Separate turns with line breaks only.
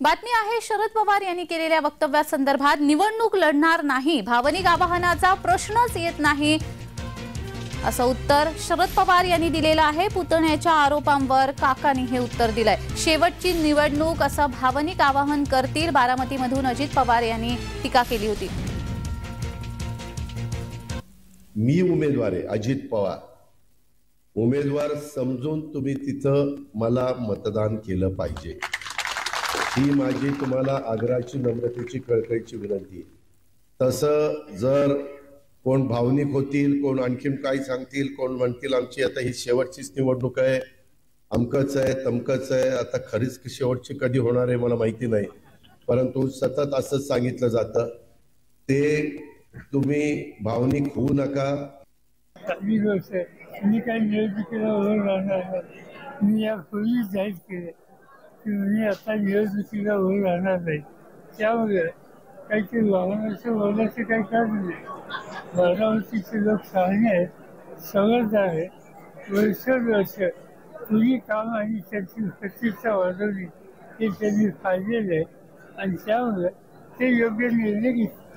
बातमी आहे शरद पवार यांनी केलेल्या वक्तव्यासंदर्भात निवडणूक लढणार नाही, भावनिक आवाहनाचा प्रश्नच येत नाही असं उत्तर शरद पवार यांनी दिलेलं आहे। पुतण्याच्या आरोपांवर काकांनी हे उत्तर दिलंय। शेवटची निवडणूक असं भावनिक आवाहन करतील, बारामतीमधून अजित पवार यांनी टीका केली होती।
मी उमेदवार आहे अजित पवार, उमेदवार समजून तुम्ही तिथं मला मतदान केलं पाहिजे, ही माझी तुम्हाला आग्रहाची नम्रतेची कळकळीची विनंती आहे। तसं जर कोण भावनिक होतील, कोण आणखीन काय सांगतील, कोण म्हणतील आमची आता ही शेवटचीच निवडणूक आहे, अमकच आहे तमकच आहे, आता खरीच शेवटची कधी होणार आहे मला माहिती नाही, परंतु सतत असंच सांगितलं जातं, ते तुम्ही भावनिक होऊ नका।
मी काही निवडणुकीला उभं राहणार नाही, मी यापूर्वी जाहीर केले की मी आता निवडणुकीला उभं राहणार नाही, त्यामुळे काहीतरी वाहनाचं बोलण्याचं काही कारण नाही। बारामतीचे लोक शहाणे आहेत, समजदार आहेत, वर्ष पूर्वी काम आणि त्यांची प्रतिष्ठा वाढवली हे त्यांनी पाहिलेलं आहे आणि त्यामुळे ते योग्य निर्णय घेतले।